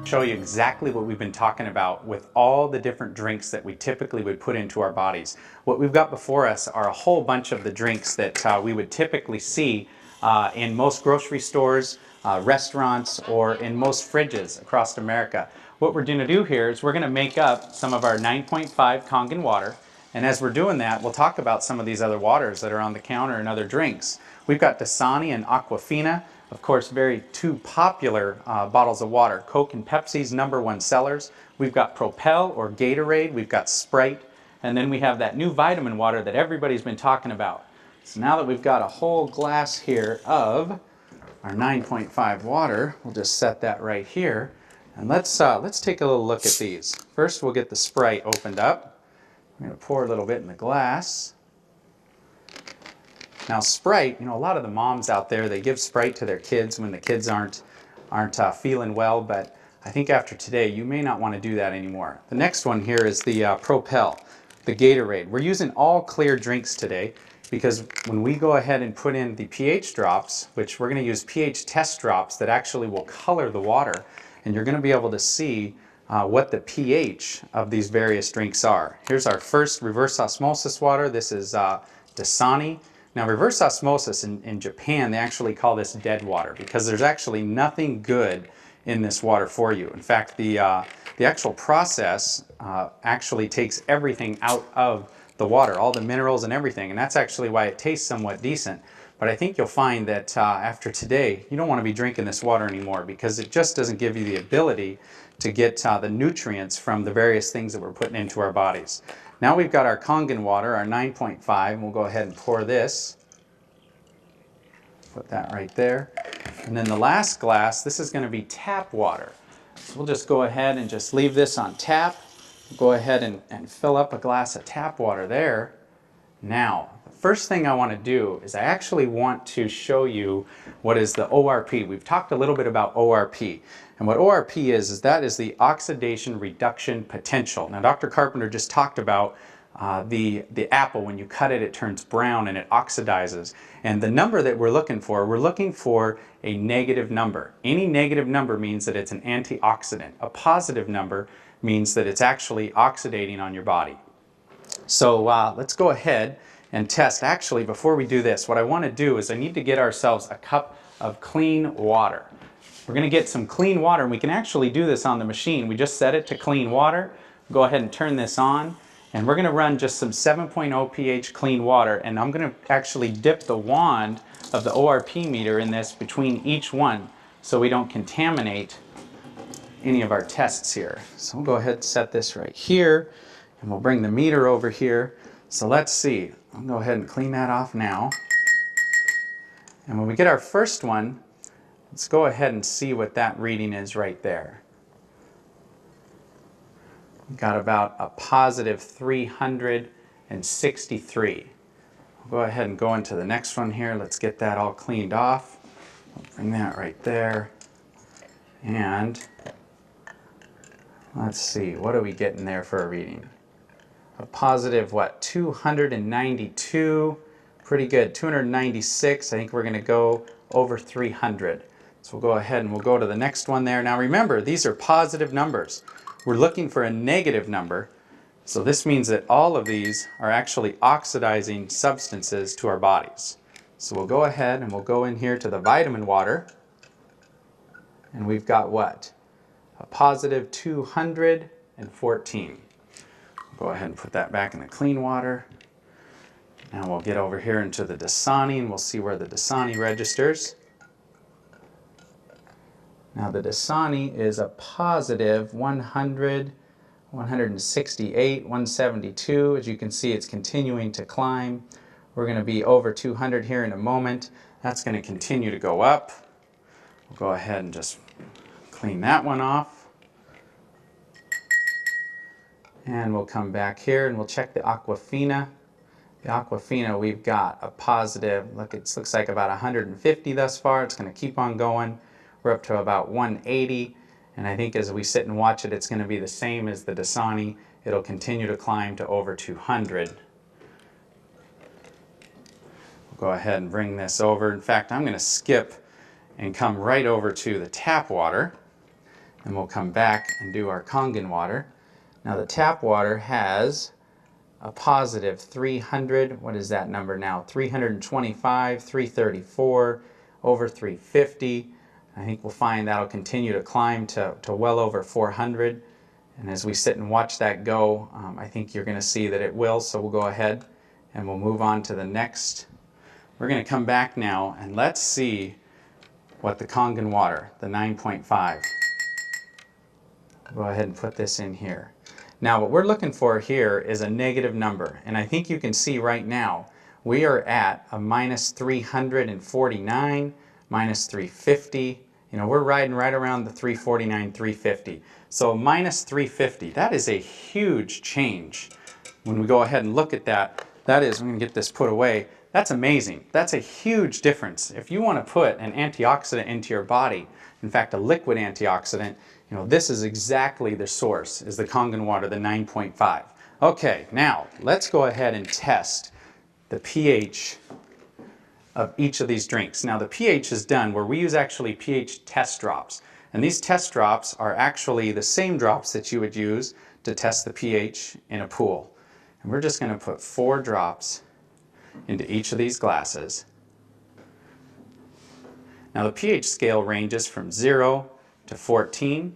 show you exactly what we've been talking about with all the different drinks that we typically would put into our bodies. What we've got before us are a whole bunch of the drinks that we would typically see in most grocery stores, restaurants, or in most fridges across America. What we're going to do here is we're going to make up some of our 9.5 Kangen water. And as we're doing that, we'll talk about some of these other waters that are on the counter and other drinks. We've got Dasani and Aquafina, of course, very two popular bottles of water. Coke and Pepsi's #1 sellers. We've got Propel or Gatorade, we've got Sprite, and then we have that new vitamin water that everybody's been talking about. So now that we've got a whole glass here of our 9.5 water, we'll just set that right here. And let's take a little look at these. First, we'll get the Sprite opened up. I'm going to pour a little bit in the glass. Now Sprite, you know, a lot of the moms out there, they give Sprite to their kids when the kids aren't feeling well, but I think after today, you may not want to do that anymore. The next one here is the Propel, the Gatorade. We're using all clear drinks today because when we go ahead and put in the pH drops, which we're going to use pH test drops that actually will color the water, and you're going to be able to see what the pH of these various drinks are. Here's our first reverse osmosis water. This is Dasani. Now, reverse osmosis in Japan, they actually call this dead water because there's actually nothing good in this water for you. In fact, the actual process actually takes everything out of the water, all the minerals and everything, and that's actually why it tastes somewhat decent. But I think you'll find that after today, you don't want to be drinking this water anymore because it just doesn't give you the ability to get the nutrients from the various things that we're putting into our bodies. Now we've got our Kangen water, our 9.5, and we'll go ahead and pour this. Put that right there. And then the last glass, this is going to be tap water. So we'll just go ahead and just leave this on tap. Go ahead and fill up a glass of tap water there. Now, the first thing I want to do is I actually want to show you what is the ORP. We've talked a little bit about ORP. And what ORP is that is the oxidation reduction potential. Now, Dr. Carpenter just talked about the apple. When you cut it, it turns brown and it oxidizes. And the number that we're looking for a negative number. Any negative number means that it's an antioxidant. A positive number means that it's actually oxidating on your body. So let's go ahead and test. Actually, before we do this, what I want to do is I need to get ourselves a cup of clean water. We're going to get some clean water, and we can actually do this on the machine. We just set it to clean water. Go ahead and turn this on, and we're going to run just some 7.0 pH clean water, and I'm going to actually dip the wand of the ORP meter in this between each one so we don't contaminate any of our tests here. So we'll go ahead and set this right here, and we'll bring the meter over here. So let's see. I'll go ahead and clean that off now. And when we get our first one, let's go ahead and see what that reading is right there. We've got about a positive 363. We'll go ahead and go into the next one here. Let's get that all cleaned off. We'll bring that right there. And let's see, what are we getting there for a reading? A positive, what, 292? Pretty good, 296. I think we're going to go over 300. So we'll go ahead and we'll go to the next one there. Now remember, these are positive numbers. We're looking for a negative number. So this means that all of these are actually oxidizing substances to our bodies. So we'll go ahead and we'll go in here to the vitamin water. And we've got what? A positive 214. Go ahead and put that back in the clean water. Now we'll get over here into the Dasani and we'll see where the Dasani registers. Now the Dasani is a positive 100, 168, 172. As you can see, it's continuing to climb. We're going to be over 200 here in a moment. That's going to continue to go up. We'll go ahead and just clean that one off. And we'll come back here and we'll check the Aquafina. The Aquafina, we've got a positive, look, it looks like about 150 thus far. It's going to keep on going. We're up to about 180. And I think as we sit and watch it, it's going to be the same as the Dasani. It'll continue to climb to over 200. We'll go ahead and bring this over. In fact, I'm going to skip and come right over to the tap water. and we'll come back and do our Kangen water. Now the tap water has a positive 300, what is that number now? 325, 334, over 350. I think we'll find that'll continue to climb to well over 400. And as we sit and watch that go, I think you're going to see that it will. So we'll go ahead and we'll move on to the next. We're going to come back now and let's see what the Kangen water, the 9.5. Go ahead and put this in here. Now what we're looking for here is a negative number, and I think you can see right now we are at a minus 349, minus 350. You know, we're riding right around the 349, 350. So minus 350, that is a huge change. When we go ahead and look at that, that is, I'm going to get this put away, that's amazing. That's a huge difference. If you want to put an antioxidant into your body, in fact a liquid antioxidant, you know, this is exactly the source, is the Kangen water, the 9.5. Okay, now let's go ahead and test the pH of each of these drinks. Now the pH is done where we use actually pH test drops. And these test drops are actually the same drops that you would use to test the pH in a pool. And we're just going to put 4 drops into each of these glasses. Now the pH scale ranges from 0 to 14.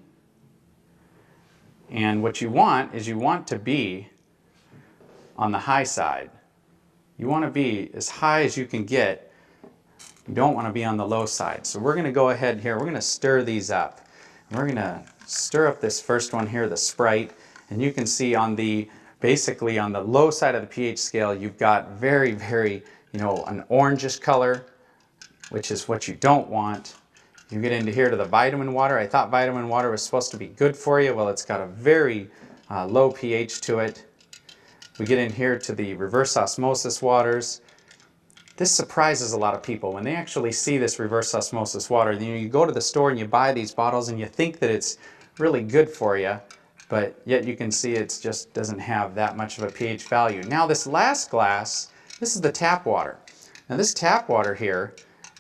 And what you want is you want to be on the high side. You want to be as high as you can get. You don't want to be on the low side. So we're going to go ahead here. We're going to stir these up. And we're going to stir up this first one here, the Sprite. And you can see on the, basically on the low side of the pH scale, you've got very, you know, an orangish color, which is what you don't want. You get into here to the vitamin water. I thought vitamin water was supposed to be good for you. Well, it's got a very low pH to it. We get in here to the reverse osmosis waters. This surprises a lot of people when they actually see this reverse osmosis water. You go to the store and you buy these bottles and you think that it's really good for you, but yet you can see it just doesn't have that much of a pH value. Now this last glass, this is the tap water. Now this tap water here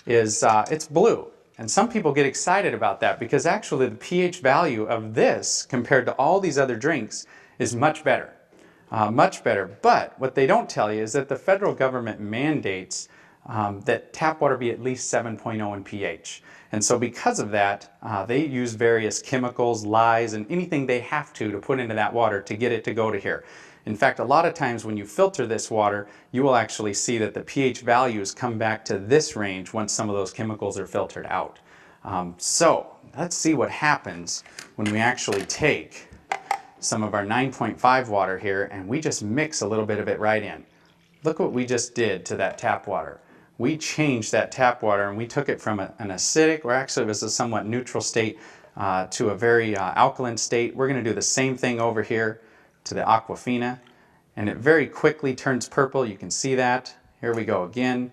is, it's blue. And some people get excited about that because actually the pH value of this compared to all these other drinks is much better. Much better. But what they don't tell you is that the federal government mandates that tap water be at least 7.0 in pH. And so because of that, they use various chemicals, lyes, and anything they have to put into that water to get it to go to here. In fact, a lot of times when you filter this water, you will actually see that the pH values come back to this range once some of those chemicals are filtered out. So let's see what happens when we actually take some of our 9.5 water here and we just mix a little bit of it right in. Look what we just did to that tap water. We changed that tap water and we took it from an acidic, or actually it was a somewhat neutral state, to a very alkaline state. We're going to do the same thing over here to the Aquafina, and it very quickly turns purple. You can see that. Here we go again.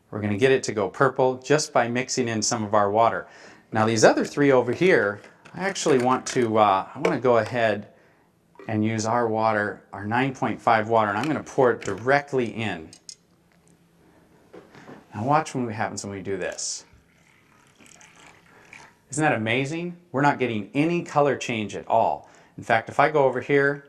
We're going to get it to go purple just by mixing in some of our water. Now these other 3 over here, I actually want to I want to go ahead and use our water, our 9.5 water, and I'm going to pour it directly in. Now watch what happens when we do this. Isn't that amazing? We're not getting any color change at all. In fact, if I go over here,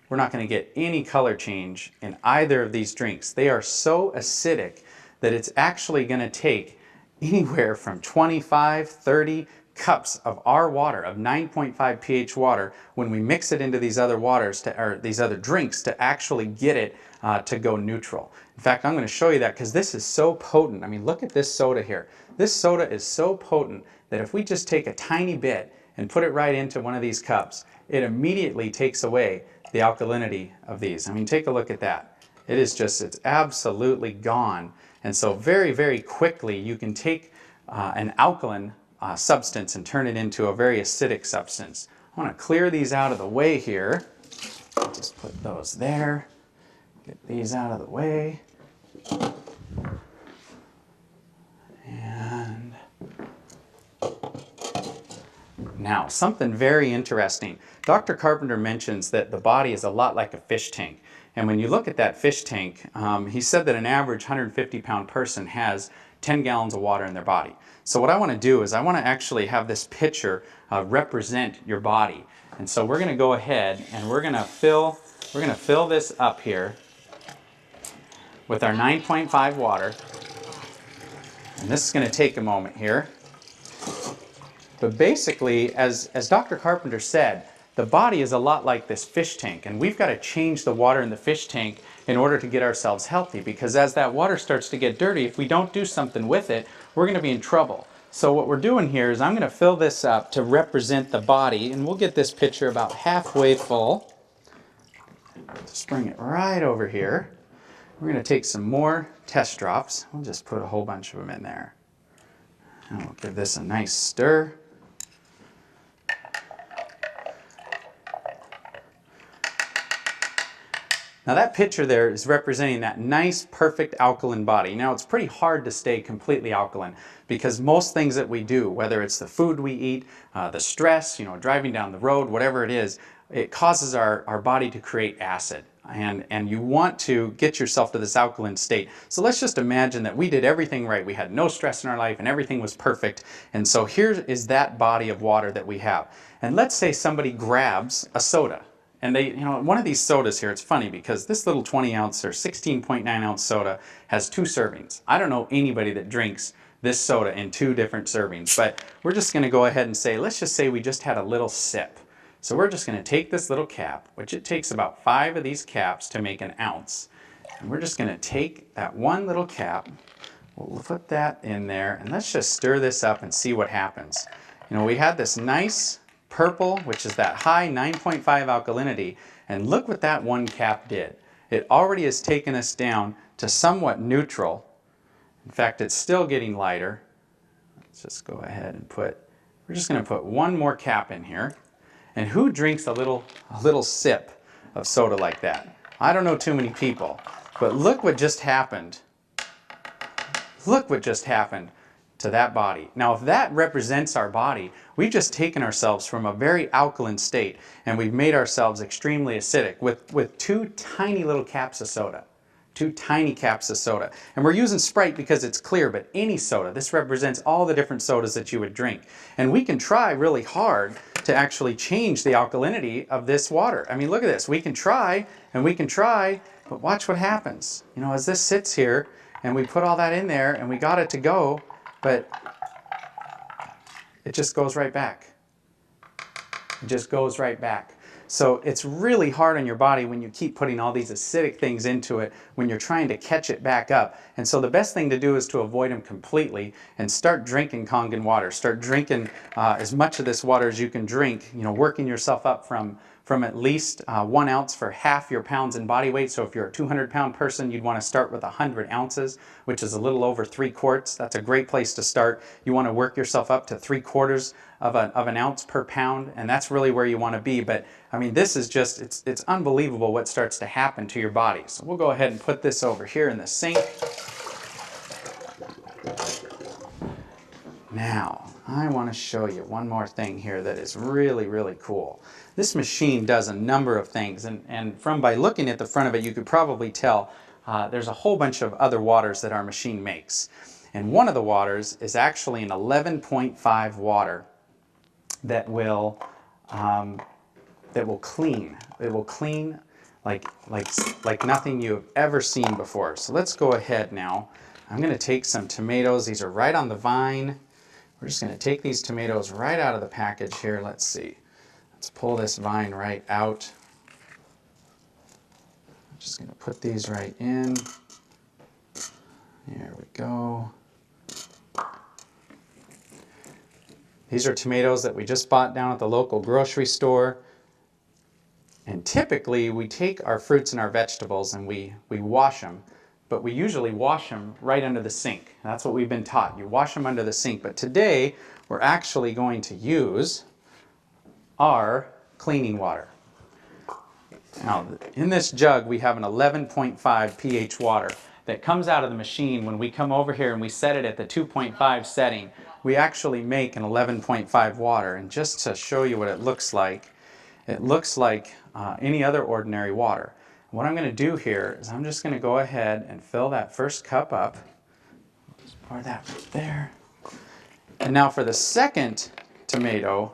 we're not going to get any color change in either of these drinks. They are so acidic that it's actually going to take anywhere from 25, 30 cups of our water, of 9.5 pH water, when we mix it into these other waters, or these other drinks, to actually get it to go neutral. In fact, I'm going to show you that because this is so potent. I mean, look at this soda here. This soda is so potent that if we just take a tiny bit and put it right into one of these cups, it immediately takes away the alkalinity of these. I mean, take a look at that. It is just, it's absolutely gone. And so very quickly you can take an alkaline substance and turn it into a very acidic substance. I want to clear these out of the way here. Just put those there. Get these out of the way. And now, something very interesting. Dr. Carpenter mentions that the body is a lot like a fish tank. And when you look at that fish tank, he said that an average 150-pound person has 10 gallons of water in their body. So what I want to do is I want to actually have this pitcher represent your body. And so we're going to go ahead and we're going to fill this up here with our 9.5 water. And this is going to take a moment here. But basically, as Dr. Carpenter said, the body is a lot like this fish tank, and we've got to change the water in the fish tank in order to get ourselves healthy, because as that water starts to get dirty, if we don't do something with it, we're going to be in trouble. So what we're doing here is I'm going to fill this up to represent the body, and we'll get this pitcher about halfway full. Just bring it right over here. We're going to take some more test drops. We'll just put a whole bunch of them in there. And we'll give this a nice stir. Now that picture there is representing that nice, perfect alkaline body. Now it's pretty hard to stay completely alkaline because most things that we do, whether it's the food we eat, the stress, driving down the road, whatever it is, it causes our body to create acid. And you want to get yourself to this alkaline state. So let's just imagine that we did everything right. We had no stress in our life and everything was perfect. And so here is that body of water that we have. And let's say somebody grabs a soda. And they, one of these sodas here, it's funny because this little 20 ounce or 16.9 ounce soda has 2 servings. I don't know anybody that drinks this soda in 2 different servings, but we're just going to go ahead and say, let's just say we just had a little sip. So we're just going to take this little cap, which it takes about 5 of these caps to make an ounce. And we're just going to take that one little cap, we'll put that in there, and let's just stir this up and see what happens. We had this nice purple, which is that high 9.5 alkalinity, and look what that one cap did. It already has taken us down to somewhat neutral. In fact, it's still getting lighter. Let's just go ahead and we're just going to put one more cap in here. And who drinks a little sip of soda like that? I don't know too many people, but look what just happened. Look what just happened to that body. Now, if that represents our body, we've just taken ourselves from a very alkaline state and we've made ourselves extremely acidic with 2 tiny little caps of soda. 2 tiny caps of soda. And we're using Sprite because it's clear, but any soda, this represents all the different sodas that you would drink. And we can try really hard to actually change the alkalinity of this water. I mean, look at this. We can try and we can try, but watch what happens. As this sits here and we put all that in there and we got it to go, but it just goes right back. It just goes right back. So it's really hard on your body when you keep putting all these acidic things into it when you're trying to catch it back up. And so the best thing to do is to avoid them completely and start drinking Kangen water. Start drinking as much of this water as you can drink, working yourself up from at least 1 ounce for half your pounds in body weight. So if you're a 200-pound person, you'd want to start with 100 ounces, which is a little over 3 quarts. That's a great place to start. You want to work yourself up to 3/4 of an ounce per pound, and that's really where you want to be. But I mean, this is just, it's unbelievable what starts to happen to your body. So we'll go ahead and put this over here in the sink. Now, I want to show you one more thing here that is really, really cool. This machine does a number of things, and by looking at the front of it, you could probably tell there's a whole bunch of other waters that our machine makes. And one of the waters is actually an 11.5 water that will clean. It will clean like nothing you've ever seen before. So let's go ahead now. I'm going to take some tomatoes. These are right on the vine. We're just going to take these tomatoes right out of the package here. Let's see. Let's pull this vine right out. I'm just going to put these right in. There we go. These are tomatoes that we just bought down at the local grocery store. And typically we take our fruits and our vegetables and we wash them, but we usually wash them right under the sink. That's what we've been taught. You wash them under the sink. But today we're actually going to use our cleaning water. Now, in this jug we have an 11.5 pH water that comes out of the machine. When we come over here and we set it at the 2.5 setting, we actually make an 11.5 water. And just to show you what it looks like any other ordinary water. What I'm going to do here is I'm just going to go ahead and fill that first cup up. Just pour that right there. And now for the second tomato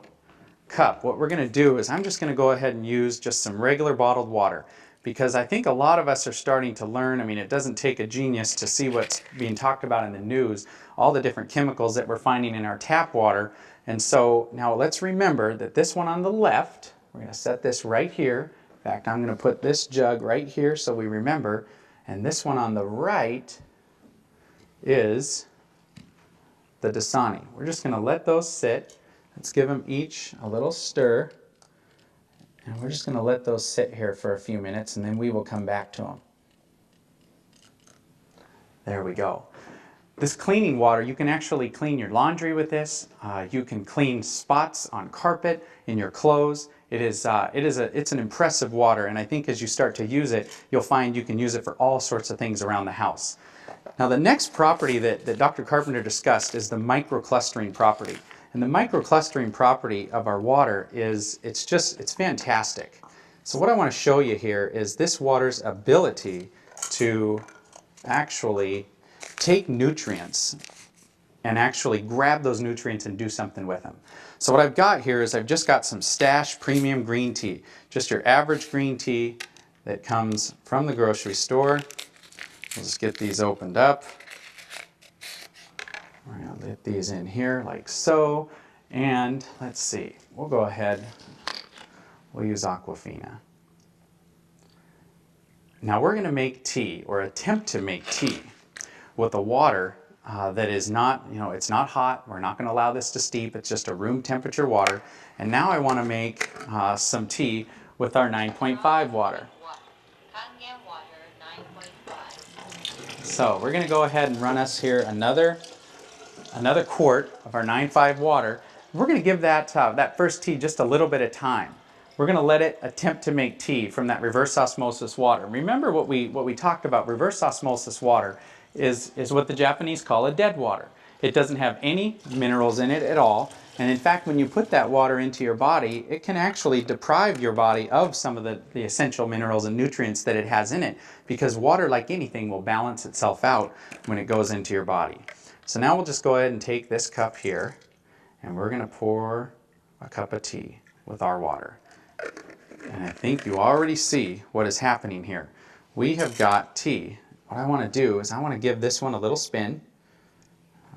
cup, what we're going to do is I'm just going to go ahead and use just some regular bottled water, because I think a lot of us are starting to learn. I mean, it doesn't take a genius to see what's being talked about in the news, all the different chemicals that we're finding in our tap water. And so now let's remember that this one on the left, we're going to set this right here. In fact, I'm going to put this jug right here so we remember. And this one on the right is the Dasani. We're just going to let those sit. Let's give them each a little stir. And we're just going to let those sit here for a few minutes, and then we will come back to them. There we go. This cleaning water, you can actually clean your laundry with this. You can clean spots on carpet, in your clothes. It's an impressive water, and I think as you start to use it, you'll find you can use it for all sorts of things around the house. Now the next property that Dr. Carpenter discussed is the microclustering property. And the microclustering property of our water is, it's fantastic. So what I want to show you here is this water's ability to actually take nutrients and actually grab those nutrients and do something with them. So what I've got here is I've just got some Stash Premium Green Tea. Just your average green tea that comes from the grocery store. We'll just get these opened up. We're going to let these in here like so. And let's see, we'll go ahead, we'll use Aquafina. Now we're going to make tea, or attempt to make tea, with a water that is not, it's not hot. We're not going to allow this to steep. It's just a room temperature water. And now I want to make some tea with our 9.5 water. So we're going to go ahead and run us here another quart of our 9.5 water. We're going to give that first tea just a little bit of time. We're going to let it attempt to make tea from that reverse osmosis water. Remember what we talked about. Reverse osmosis water is what the Japanese call a dead water. It doesn't have any minerals in it at all. And in fact, when you put that water into your body, it can actually deprive your body of some of the essential minerals and nutrients that it has in it, because water, like anything, will balance itself out when it goes into your body. So now we'll just go ahead and take this cup here, and we're going to pour a cup of tea with our water. And I think you already see what is happening here. We have got tea. What I want to do is I want to give this one a little spin.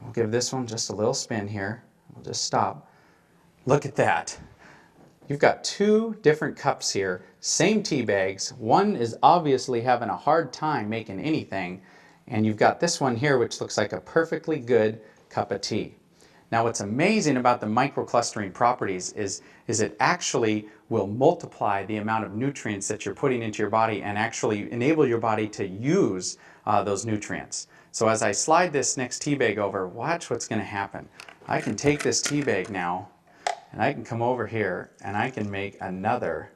We'll give this one just a little spin here. We'll just stop. Look at that. You've got two different cups here, same tea bags. One is obviously having a hard time making anything, and you've got this one here which looks like a perfectly good cup of tea. Now what's amazing about the microclustering properties is it actually will multiply the amount of nutrients that you're putting into your body and actually enable your body to use those nutrients. So as I slide this next tea bag over, watch what's going to happen. I can take this tea bag now and I can come over here and I can make another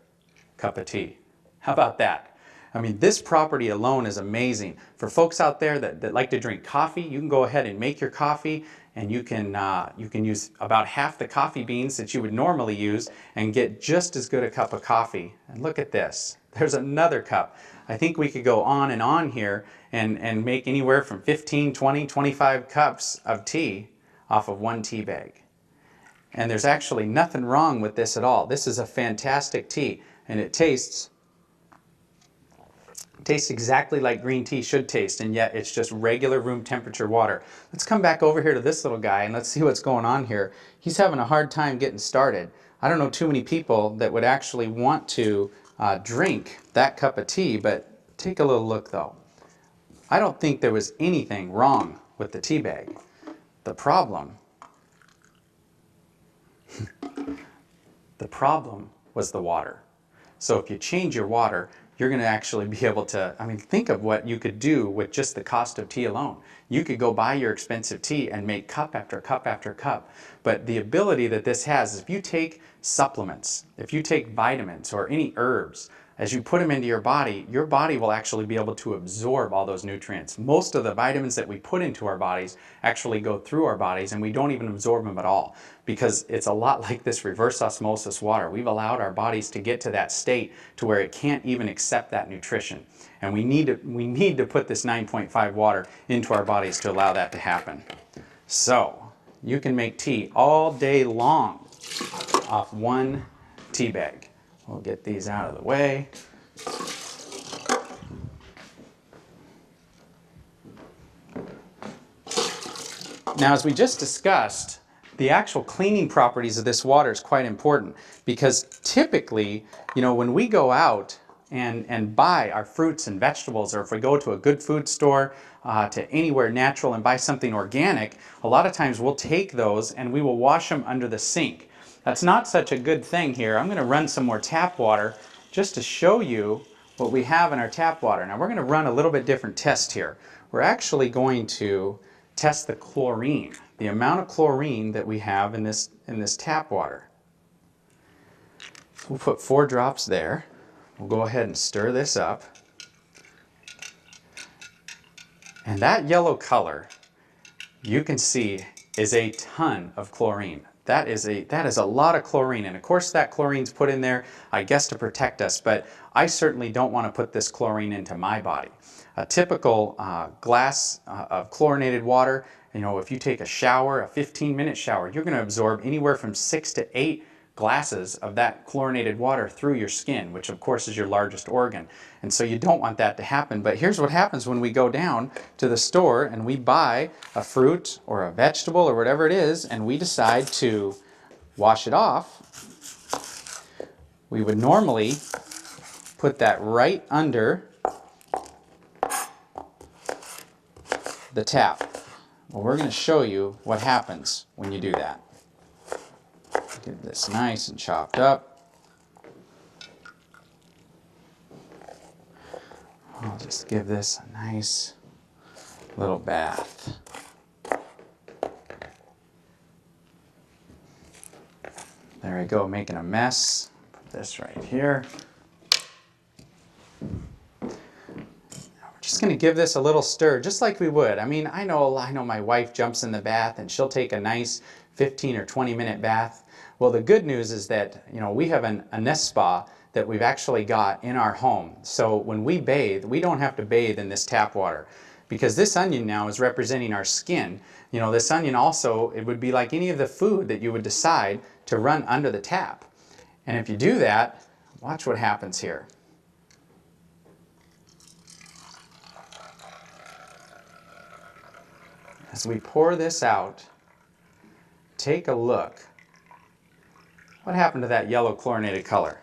cup of tea. How about that? I mean, this property alone is amazing. For folks out there that like to drink coffee, you can go ahead and make your coffee, and you can use about half the coffee beans that you would normally use and get just as good a cup of coffee. And look at this. There's another cup. I think we could go on here and make anywhere from 15, 20, 25 cups of tea off of one tea bag. And there's actually nothing wrong with this at all. This is a fantastic tea, and it tastes exactly like green tea should taste, and yet it's just regular room temperature water. Let's come back over here to this little guy and let's see what's going on here. He's having a hard time getting started. I don't know too many people that would actually want to drink that cup of tea, but take a little look though. I don't think there was anything wrong with the tea bag. The problem was the water. So if you change your water, you're going to actually be able to, I mean, think of what you could do with just the cost of tea alone. You could go buy your expensive tea and make cup after cup after cup. But the ability that this has is if you take supplements, if you take vitamins or any herbs, as you put them into your body will actually be able to absorb all those nutrients. Most of the vitamins that we put into our bodies actually go through our bodies, and we don't even absorb them at all, because it's a lot like this reverse osmosis water. We've allowed our bodies to get to that state to where it can't even accept that nutrition. And we need to put this 9.5 water into our bodies to allow that to happen. So you can make tea all day long off one tea bag. We'll get these out of the way. Now, as we just discussed, the actual cleaning properties of this water is quite important, because typically, when we go out and buy our fruits and vegetables, or if we go to a good food store, to anywhere natural and buy something organic, a lot of times we'll take those and we will wash them under the sink. That's not such a good thing here. I'm going to run some more tap water just to show you what we have in our tap water. Now we're going to run a little bit different test here. We're actually going to test the chlorine, the amount of chlorine that we have in this tap water. We'll put 4 drops there. We'll go ahead and stir this up. And that yellow color, you can see, is a ton of chlorine. That is a lot of chlorine, and of course that chlorine's put in there, I guess, to protect us, but I certainly don't want to put this chlorine into my body. A typical glass of chlorinated water, if you take a shower, a 15-minute shower, you're going to absorb anywhere from 6 to 8 glasses of that chlorinated water through your skin, which of course is your largest organ. And so you don't want that to happen. But here's what happens when we go down to the store and we buy a fruit or a vegetable or whatever it is, and we decide to wash it off. We would normally put that right under the tap. Well, we're going to show you what happens when you do that. Get this nice and chopped up. I'll just give this a nice little bath. There we go, making a mess. Put this right here. Now we're just going to give this a little stir, just like we would. I mean, I know my wife jumps in the bath and she'll take a nice 15 or 20-minute bath. Well, the good news is that, we have a nest spa that we've actually got in our home. So when we bathe, we don't have to bathe in this tap water, because this onion now is representing our skin. This onion also, it would be like any of the food that you would decide to run under the tap. And if you do that, watch what happens here. As we pour this out, take a look. What happened to that yellow chlorinated color?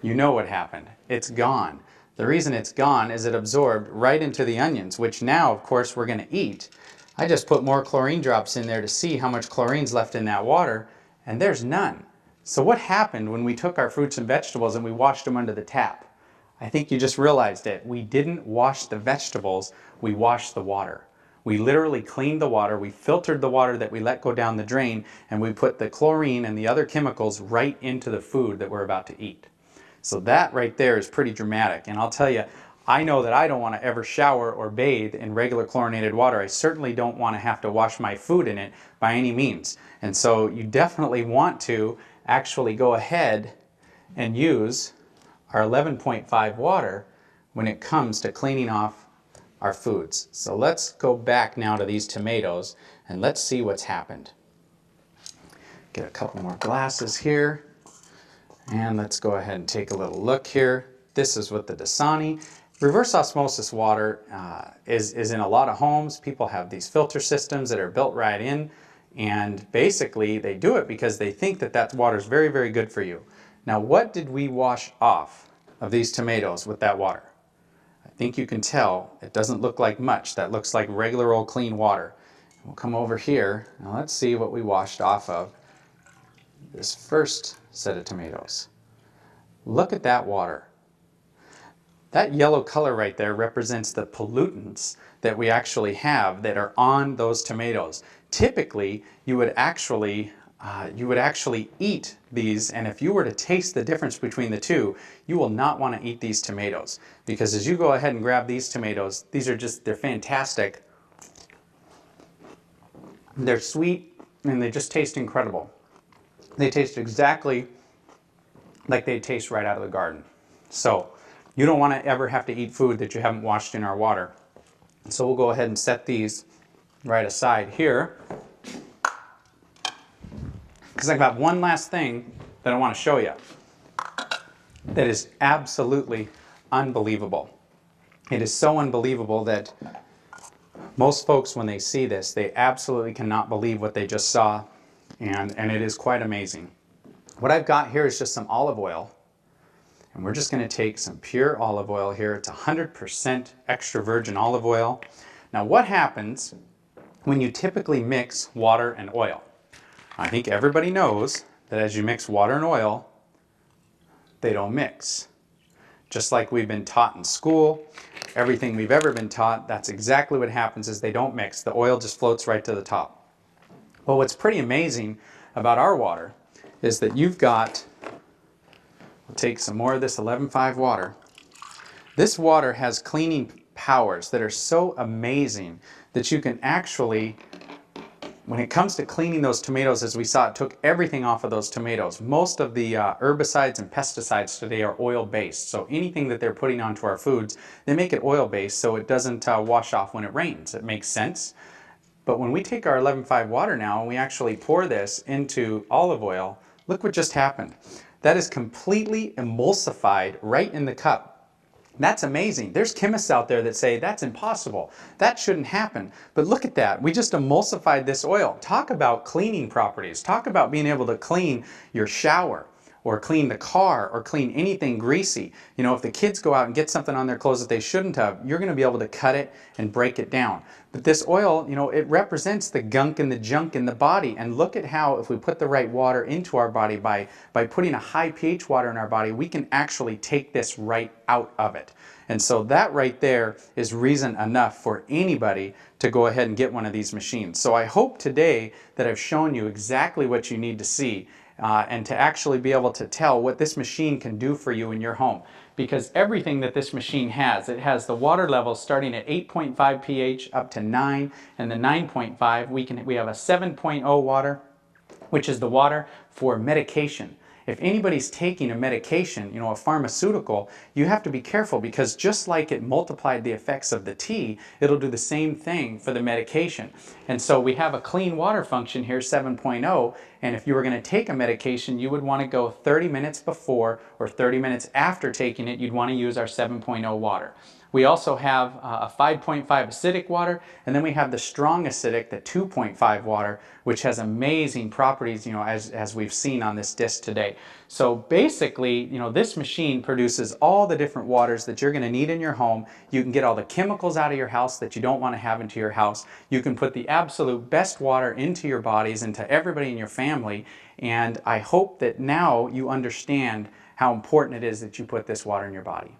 You know what happened. It's gone. The reason it's gone is it absorbed right into the onions, which now, of course, we're going to eat. I just put more chlorine drops in there to see how much chlorine's left in that water, and there's none. So what happened when we took our fruits and vegetables and we washed them under the tap? I think you just realized it. We didn't wash the vegetables, we washed the water. We literally cleaned the water, we filtered the water that we let go down the drain, and we put the chlorine and the other chemicals right into the food that we're about to eat. So that right there is pretty dramatic. And I'll tell you, I know that I don't want to ever shower or bathe in regular chlorinated water. I certainly don't want to have to wash my food in it by any means. And so you definitely want to actually go ahead and use our 11.5 water when it comes to cleaning off our foods. So let's go back now to these tomatoes and let's see what's happened. Get a couple more glasses here, and let's go ahead and take a little look here. This is what the Dasani. Reverse osmosis water is in a lot of homes. People have these filter systems that are built right in, and basically they do it because they think that that water is very, very good for you. Now, what did we wash off of these tomatoes with that water? I think you can tell it doesn't look like much. That looks like regular old clean water. We'll come over here. Now let's see what we washed off of this first set of tomatoes. Look at that water. That yellow color right there represents the pollutants that we actually have that are on those tomatoes. Typically, you would actually you would actually eat these, and if you were to taste the difference between the two, you will not want to eat these tomatoes, because as you go ahead and grab these tomatoes, they're fantastic. They're sweet and they just taste incredible. They taste exactly like they taste right out of the garden. So you don't want to ever have to eat food that you haven't washed in our water. So we'll go ahead and set these right aside here, because I've got one last thing that I want to show you that is absolutely unbelievable. It is so unbelievable that most folks, when they see this, they absolutely cannot believe what they just saw, and it is quite amazing. What I've got here is just some olive oil, and we're just going to take some pure olive oil here. It's 100% extra virgin olive oil. Now what happens when you typically mix water and oil? I think everybody knows that as you mix water and oil, they don't mix. Just like we've been taught in school, everything we've ever been taught, that's exactly what happens, is they don't mix. The oil just floats right to the top. Well, what's pretty amazing about our water is that you've got, we'll take some more of this 11.5 water. This water has cleaning powers that are so amazing that you can actually, when it comes to cleaning those tomatoes, as we saw, it took everything off of those tomatoes. Most of the herbicides and pesticides today are oil-based. So anything that they're putting onto our foods, they make it oil-based so it doesn't wash off when it rains. It makes sense. But when we take our 11.5 water now and we actually pour this into olive oil, look what just happened. That is completely emulsified right in the cup. That's amazing. There's chemists out there that say that's impossible. That shouldn't happen. But look at that. We just emulsified this oil. Talk about cleaning properties. Talk about being able to clean your shower, or clean the car, or clean anything greasy. You know, if the kids go out and get something on their clothes that they shouldn't have, you're going to be able to cut it and break it down. But this oil, you know, it represents the gunk and the junk in the body. And look at how, if we put the right water into our body, by putting a high pH water in our body, we can actually take this right out of it. And so that right there is reason enough for anybody to go ahead and get one of these machines. So I hope today that I've shown you exactly what you need to see, and to actually be able to tell what this machine can do for you in your home. Because everything that this machine has, it has the water levels starting at 8.5 pH up to 9, and the 9.5, we have a 7.0 water, which is the water for medication. If anybody's taking a medication, you know, a pharmaceutical, you have to be careful, because just like it multiplied the effects of the tea, it'll do the same thing for the medication. And so we have a clean water function here, 7.0, and if you were going to take a medication, you would want to go 30 minutes before or 30 minutes after taking it, you'd want to use our 7.0 water. We also have a 5.5 acidic water, and then we have the strong acidic, the 2.5 water, which has amazing properties, you know, as we've seen on this disc today. So basically, you know, this machine produces all the different waters that you're going to need in your home. You can get all the chemicals out of your house that you don't want to have into your house. You can put the absolute best water into your bodies, into everybody in your family, and I hope that now you understand how important it is that you put this water in your body.